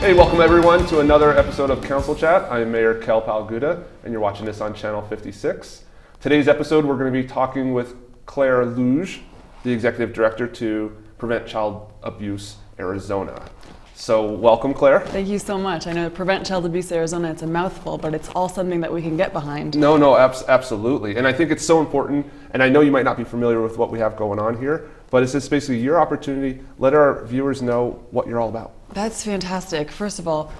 Hey, welcome everyone to another episode of Council Chat. I'm Mayor Kel Palguda, and you're watching this on Channel 56. Today's episode, we're going to be talking with Claire Luge, the Executive Director to Prevent Child Abuse Arizona. So welcome, Claire. Thank you so much. I know Prevent Child Abuse Arizona, it's a mouthful, but it's all something that we can get behind. No, absolutely. And I think it's so important, and I know you might not be familiar with what we have going on here, but it's just basically your opportunity. Let our viewers know what you're all about. That's fantastic. First of all,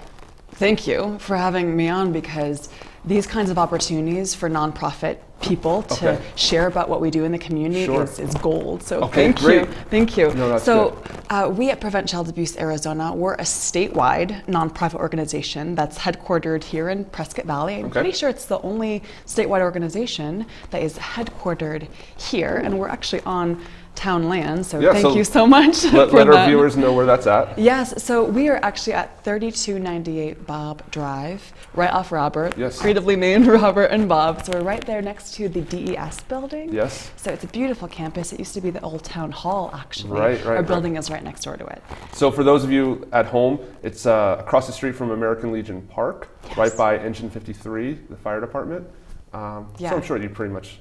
thank you for having me on, because these kinds of opportunities for nonprofit people to share about what we do in the community is gold. So thank you. No, that's so we at Prevent Child Abuse Arizona, we're a statewide nonprofit organization that's headquartered here in Prescott Valley. I'm pretty sure it's the only statewide organization that is headquartered here, and we're actually on town land, so thank you so much. Let our viewers know where that's at. Yes, so we are actually at 3298 Bob Drive, right off Robert, creatively named Robert and Bob. So we're right there next to the DES building. Yes. So it's a beautiful campus. It used to be the old town hall, actually. Right. Our building is right next door to it. So for those of you at home, it's across the street from American Legion Park, right by Engine 53, the fire department. So I'm sure you pretty much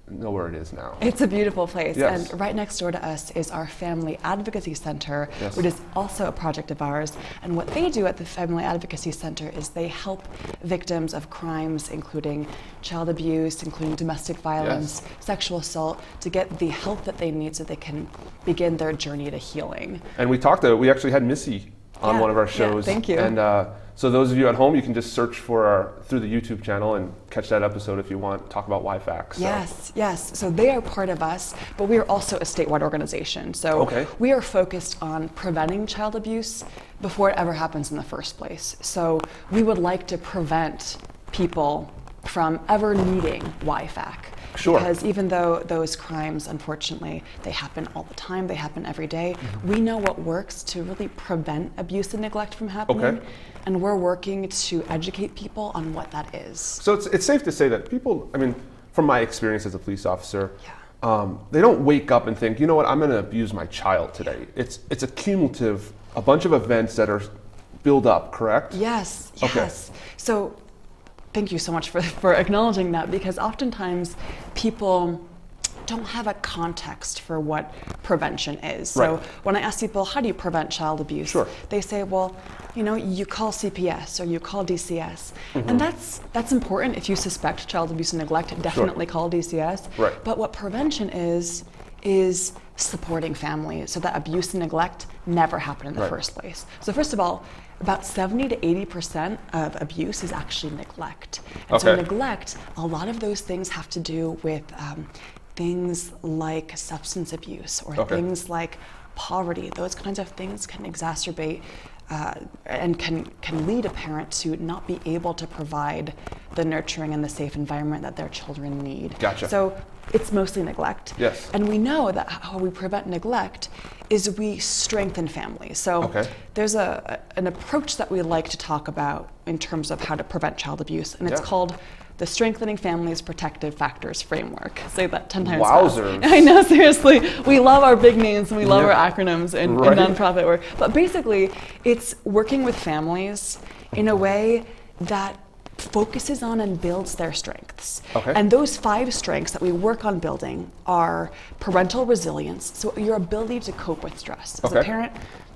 know where it is now. It's a beautiful place, and right next door to us is our Family Advocacy Center, which is also a project of ours. And what they do at the Family Advocacy Center is they help victims of crimes, including child abuse, including domestic violence, sexual assault, to get the help that they need so they can begin their journey to healing. And we actually had Missy on one of our shows. Thank you. And so those of you at home, you can just search for through the YouTube channel and catch that episode if you want. Talk about YFAC. So. Yes. So they are part of us, but we are also a statewide organization. So we are focused on preventing child abuse before it ever happens in the first place. So we would like to prevent people from ever needing YFAC. Because even though those crimes, unfortunately, they happen all the time, they happen every day, we know what works to really prevent abuse and neglect from happening. And we're working to educate people on what that is. So it's safe to say that people, I mean, from my experience as a police officer, they don't wake up and think, you know what, I'm going to abuse my child today. It's a bunch of events that are build up, correct? Yes. So thank you so much for acknowledging that, because oftentimes people don't have a context for what prevention is. So when I ask people, how do you prevent child abuse? They say, well, you call CPS or you call DCS. And that's important. If you suspect child abuse and neglect, definitely call DCS. But what prevention is supporting families so that abuse and neglect never happen in the first place. So first of all, about 70 to 80% of abuse is actually neglect. And so neglect, a lot of those things have to do with things like substance abuse or things like poverty. Those kinds of things can exacerbate and can lead a parent to not be able to provide the nurturing and the safe environment that their children need. So it's mostly neglect. And we know that how we prevent neglect is we strengthen families. So there's an approach that we like to talk about in terms of how to prevent child abuse, and it's called the Strengthening Families Protective Factors Framework. Say that 10 times fast. I know, seriously. We love our big names and we love our acronyms in nonprofit work. But basically, it's working with families in a way that focuses on and builds their strengths. And those 5 strengths that we work on building are parental resilience, so your ability to cope with stress. As a parent,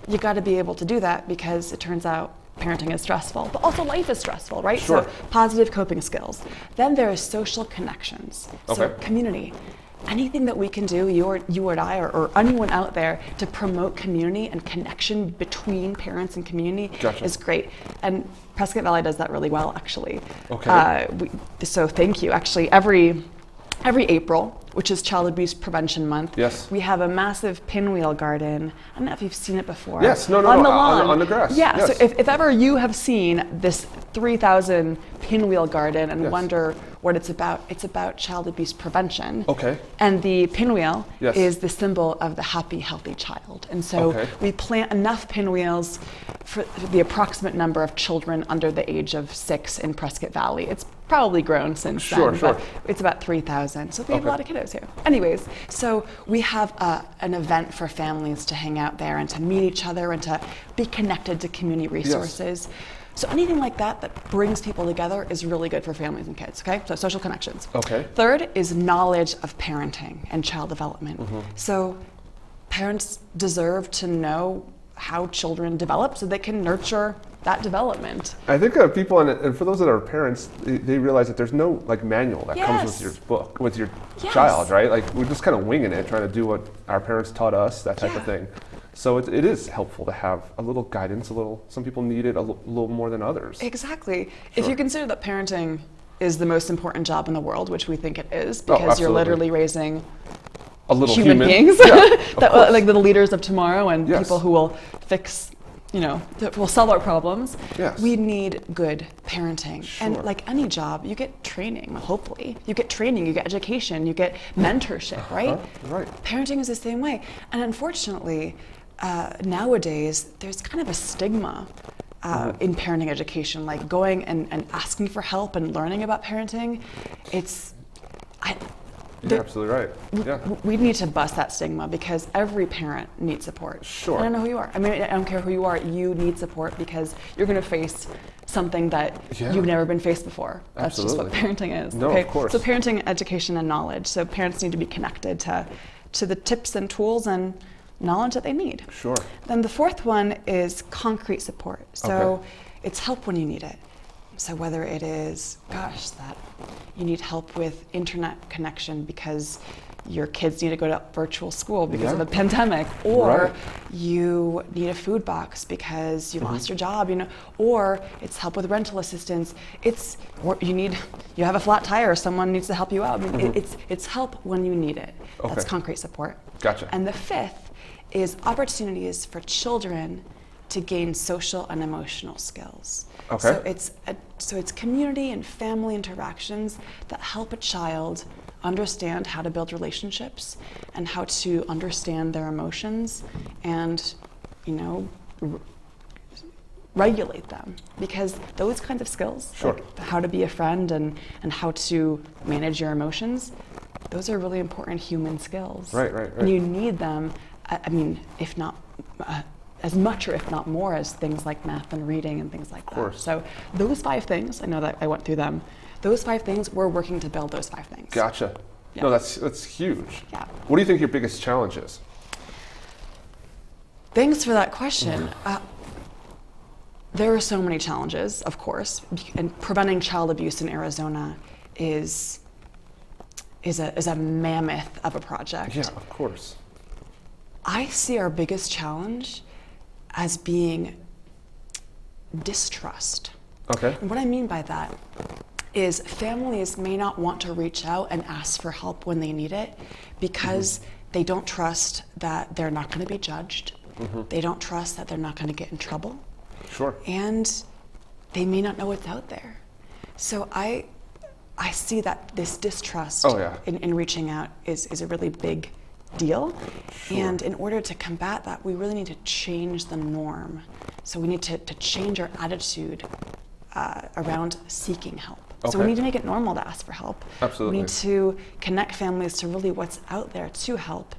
you got to be able to do that, because it turns out parenting is stressful, but also life is stressful, right? So positive coping skills. Then there is social connections, so community. Anything that we can do, you and I, or anyone out there, to promote community and connection between parents and community is great. And Prescott Valley does that really well, actually. So thank you. Actually, every April, which is Child Abuse Prevention Month, we have a massive pinwheel garden. I don't know if you've seen it before. On the lawn. On the grass. So if ever you have seen this 3,000 pinwheel garden and Yes. wonder what it's about, it's about child abuse prevention. Okay. And the pinwheel Yes. is the symbol of the happy, healthy child. And so Okay. we plant enough pinwheels for the approximate number of children under the age of 6 in Prescott Valley. It's probably grown since Sure, then, sure. but it's about 3,000. So we have Okay. a lot of kiddos here. Anyways, so we have an event for families to hang out there and to meet each other and to be connected to community resources. So anything like that that brings people together is really good for families and kids, okay? So social connections. Okay. Third is knowledge of parenting and child development. Mm-hmm. So parents deserve to know how children develop so they can nurture that development. I think people, and for those that are parents, they realize that there's no like manual that comes with your book, with your Yes. child, right? Like we're just kind of winging it, trying to do what our parents taught us, that type of Yeah. thing. So it is helpful to have a little guidance, some people need it a little more than others. Exactly. If Sure. you consider that parenting is the most important job in the world, which we think it is, because you're absolutely. literally raising A little human beings, Yeah, of course. like the leaders of tomorrow and Yes. people who will fix, that will solve our problems. Yes. We need good parenting. Sure. And like any job, you get training, hopefully. You get training, you get education, you get mentorship, right? Right. Parenting is the same way. And unfortunately, nowadays, there's kind of a stigma in parenting education, like going and asking for help and learning about parenting. You're absolutely right. Yeah. We need to bust that stigma because every parent needs support. Sure. I don't know who you are. I mean, I don't care who you are. You need support because you're going to face something that Yeah. you've never been faced before. That's just what Absolutely. parenting is. No, okay? of course. So parenting, education, and knowledge. So parents need to be connected to the tips and tools and knowledge that they need. Sure. Then the fourth one is concrete support. So Okay. it's help when you need it. So whether it is, that you need help with internet connection because your kids need to go to virtual school because of Yeah. the pandemic, or Right. you need a food box because you lost your job, or it's help with rental assistance. Or you have a flat tire, someone needs to help you out. I mean, it's help when you need it. That's Okay. concrete support. Gotcha. And the fifth is opportunities for children to gain social and emotional skills. Okay. So it's community and family interactions that help a child understand how to build relationships and how to understand their emotions and, regulate them. Because those kinds of skills, Sure. like how to be a friend and how to manage your emotions, those are really important human skills. Right. And you need them, if not as much or if not more as things like math and reading and things like that. course. So those 5 things, I know that I went through them, those 5 things, we're working to build those 5 things. Gotcha. Yeah. No, that's huge. Yeah. What do you think your biggest challenge is? Thanks for that question. There are so many challenges, of course, and preventing child abuse in Arizona is a mammoth of a project. Yeah, of course. I see our biggest challenge as being distrust. Okay. And what I mean by that is families may not want to reach out and ask for help when they need it because they don't trust that they're not going to be judged. They don't trust that they're not going to get in trouble. Sure. And they may not know what's out there. So I see that this distrust in reaching out is a really big deal. Sure. And in order to combat that, we really need to change the norm. So we need to change our attitude around seeking help. So we Okay. need to make it normal to ask for help. Absolutely. We need to connect families to really what's out there to help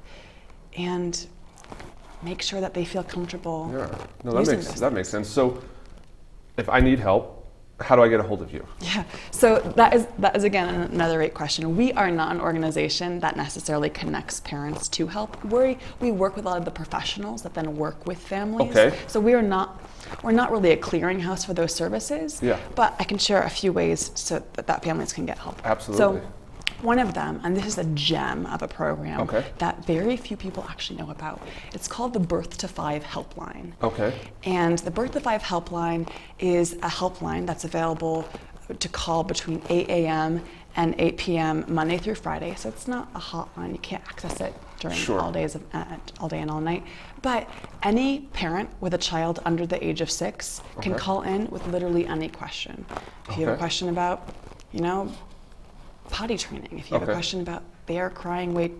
and make sure that they feel comfortable. Yeah. No, using that those makes sense. So if I need help, how do I get a hold of you? Yeah, so that is again another great question. We are not an organization that necessarily connects parents to help. We work with a lot of the professionals that then work with families. Okay. So we're not really a clearinghouse for those services. Yeah. But I can share a few ways so that families can get help. Absolutely. So one of them, and this is a gem of a program that very few people actually know about. It's called the Birth to 5 Helpline. Okay. And the Birth to 5 Helpline is a helpline that's available to call between 8 a.m. and 8 p.m. Monday through Friday. So it's not a hotline. You can't access it during all day and all night. But any parent with a child under the age of 6 can call in with literally any question. If you have a question about, potty training, if you have a question about they are crying way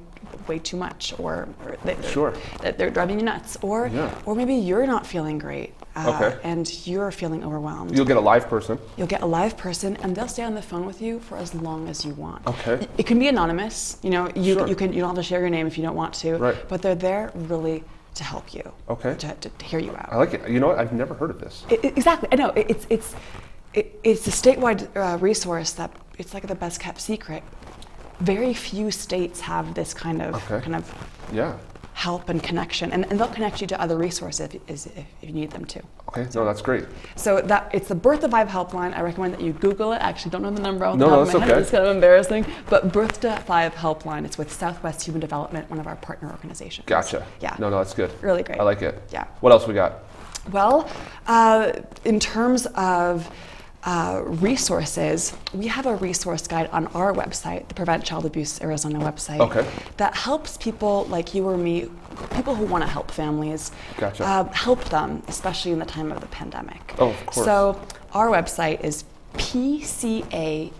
too much, or they're driving you nuts, or maybe you're not feeling great and you're feeling overwhelmed. You'll get a live person. You'll get a live person, and they'll stay on the phone with you for as long as you want. Okay. It can be anonymous. You don't have to share your name if you don't want to. Right. But they're there really to help you. Okay. To hear you out. I like it. You know what? I've never heard of this. Exactly. I know. It's a statewide resource that it's like the best kept secret. Very few states have this kind of help and connection, and they'll connect you to other resources if you need them to. Okay, no, that's great. So it's the Birth to 5 helpline. I recommend that you Google it. I actually don't know the number off the No, top of that's my head. okay. It's kind of embarrassing. But Birth to 5 helpline. It's with Southwest Human Development, one of our partner organizations. Gotcha. Yeah. No, that's good. Really great. I like it. Yeah. What else we got? Well, in terms of resources, we have a resource guide on our website, the Prevent Child Abuse Arizona website, that helps people like you or me, people who want to help families, help them, especially in the time of the pandemic. Oh, of course. So our website is PCAAZ,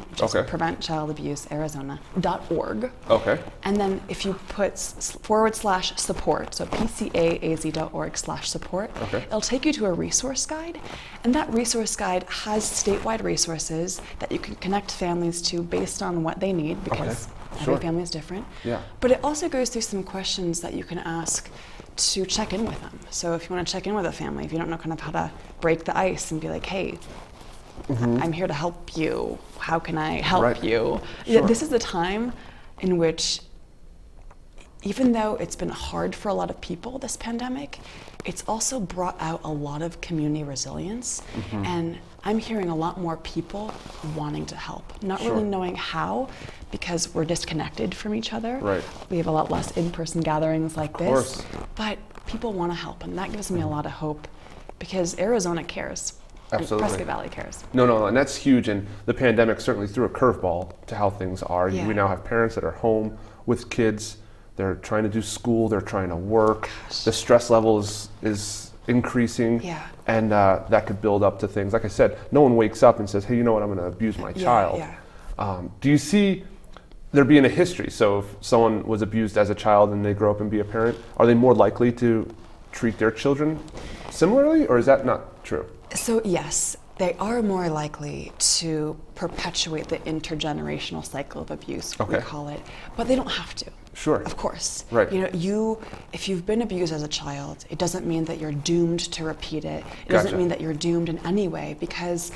which is PreventChildAbuseArizona.org. Okay. And then if you put /support, so PCAAZ.org/support, it'll take you to a resource guide. And that resource guide has statewide resources that you can connect families to based on what they need, because every family is different. Yeah. But it also goes through some questions that you can ask to check in with them. So if you want to check in with a family, if you don't know kind of how to break the ice and be like, hey, I'm here to help you. How can I help you? Sure. This is the time in which, even though it's been hard for a lot of people, this pandemic, it's also brought out a lot of community resilience. And I'm hearing a lot more people wanting to help, not really knowing how, because we're disconnected from each other. Right. We have a lot less in-person gatherings like Of course. this. But people want to help, and that gives me a lot of hope, because Arizona cares. Absolutely. And Prescott Valley cares. No, and that's huge. And the pandemic certainly threw a curveball to how things are. Yeah. We now have parents that are home with kids. They're trying to do school. They're trying to work. Gosh. The stress level is increasing. Yeah. And that could build up to things. Like I said, no one wakes up and says, hey, you know what, I'm going to abuse my child. Yeah. Do you see there being a history? So if someone was abused as a child and they grow up and be a parent, are they more likely to treat their children similarly, or is that not true? So yes, they are more likely to perpetuate the intergenerational cycle of abuse, what we call it, but they don't have to. Sure. Of course. Right. If you've been abused as a child, it doesn't mean that you're doomed to repeat it. It doesn't mean that you're doomed in any way, because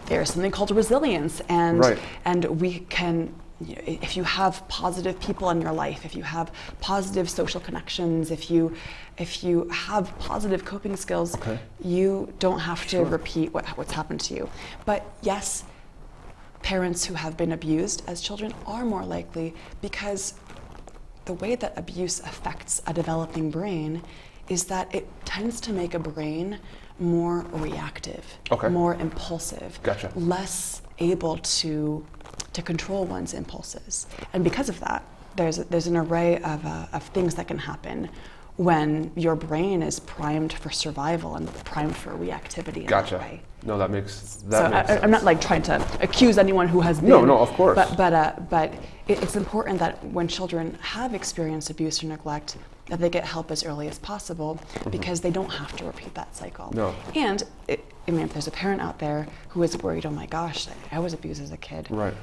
there's something called resilience, and we can. If you have positive people in your life, if you have positive social connections, if you have positive coping skills, you don't have to repeat what's happened to you. But yes, parents who have been abused as children are more likely, because the way that abuse affects a developing brain is that it tends to make a brain more reactive, more impulsive, less able to control one's impulses. And because of that, there's an array of things that can happen when your brain is primed for survival and primed for reactivity in that way. No, that makes sense. I'm not like trying to accuse anyone who has been. No, of course. But it's important that when children have experienced abuse or neglect, that they get help as early as possible, because they don't have to repeat that cycle. No. And if there's a parent out there who is worried, oh my gosh, I was abused as a kid. Right.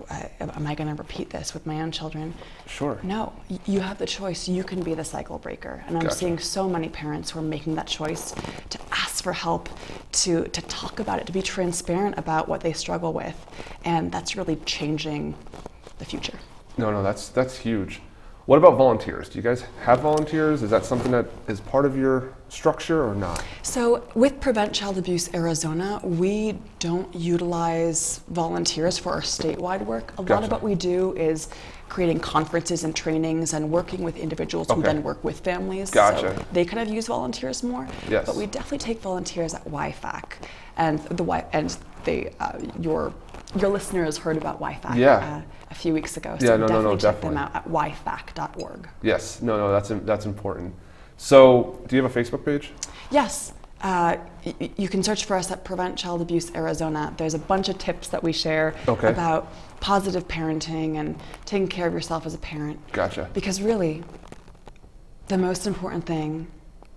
Am I going to repeat this with my own children? Sure. No, you have the choice. You can be the cycle breaker. And I'm seeing so many parents who are making that choice to ask for help, to talk about it, to be transparent about what they struggle with. And that's really changing the future. No, that's huge. What about volunteers? Do you guys have volunteers? Is that something that is part of your structure or not? So with Prevent Child Abuse Arizona, we don't utilize volunteers for our statewide work. A lot of what we do is creating conferences and trainings and working with individuals who then work with families. So they kind of use volunteers more. Yes. But we definitely take volunteers at YFAC, and your your listeners heard about YFAC a few weeks ago. So definitely check them out at yfac.org. Yes, that's important. So, do you have a Facebook page? Yes. You can search for us at Prevent Child Abuse Arizona. There's a bunch of tips that we share about positive parenting and taking care of yourself as a parent. Gotcha. Because really, the most important thing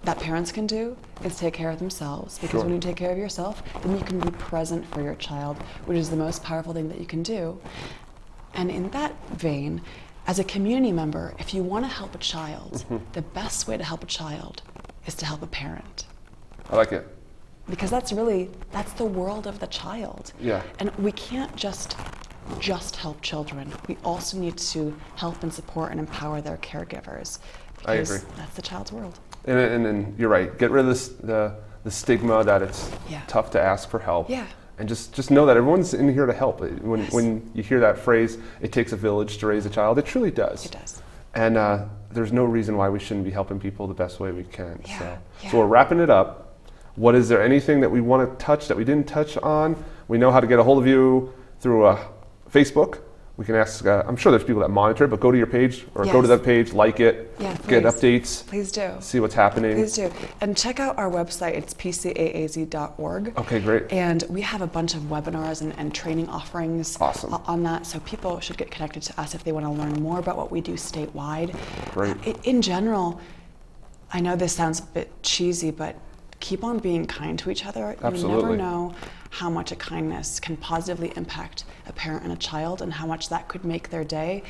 that parents can do is take care of themselves. Because when you take care of yourself, then you can be present for your child, which is the most powerful thing that you can do. And in that vein, as a community member, if you want to help a child, the best way to help a child is to help a parent. I like it. Because that's the world of the child. Yeah. And we can't just help children. We also need to help and support and empower their caregivers. I agree. That's the child's world. And you're right. Get rid of the stigma that it's tough to ask for help. Yeah. And just know that everyone's in here to help. When you hear that phrase, it takes a village to raise a child, it truly does. It does. And there's no reason why we shouldn't be helping people the best way we can. Yeah. So we're wrapping it up. Is there anything that we want to touch that we didn't touch on? We know how to get a hold of you through Facebook. We can ask, I'm sure there's people that monitor it, but go to your page or go to that page, like it, get updates. Please do. See what's happening. Please do. And check out our website. It's pcaaz.org. Okay, great. And we have a bunch of webinars and training offerings on that. So people should get connected to us if they want to learn more about what we do statewide. Great. In general, I know this sounds a bit cheesy, but keep on being kind to each other. Absolutely. You never know how much a kindness can positively impact a parent and a child and how much that could make their day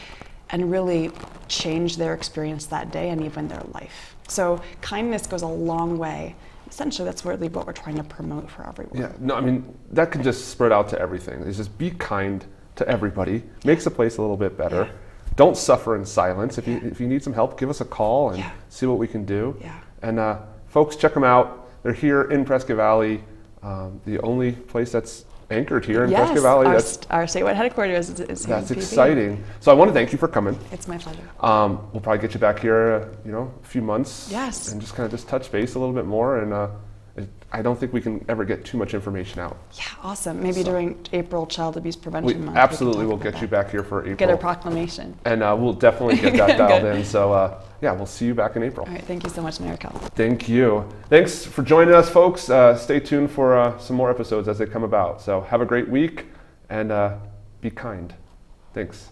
and really change their experience that day and even their life. So kindness goes a long way. Essentially, that's really what we're trying to promote for everyone. Yeah, no, I mean, that can just spread out to everything. It's just be kind to everybody. Makes the place a little bit better. Yeah. Don't suffer in silence. If you need some help, give us a call and see what we can do. Yeah. And folks, check them out. They're here in Prescott Valley, the only place that's anchored here in Prescott Valley. Our statewide headquarters is here. That's exciting. So I want to thank you for coming. It's my pleasure. We'll probably get you back here, a few months. Yes. And just touch base a little bit more. And I don't think we can ever get too much information out. Yeah, awesome. Maybe during April Child Abuse Prevention Month. Absolutely, we'll get you back here for April. Get a proclamation. And we'll definitely get that dialed in. So we'll see you back in April. All right, thank you so much, Mayor Cal. Thank you. Thanks for joining us, folks. Stay tuned for some more episodes as they come about. So have a great week and be kind. Thanks.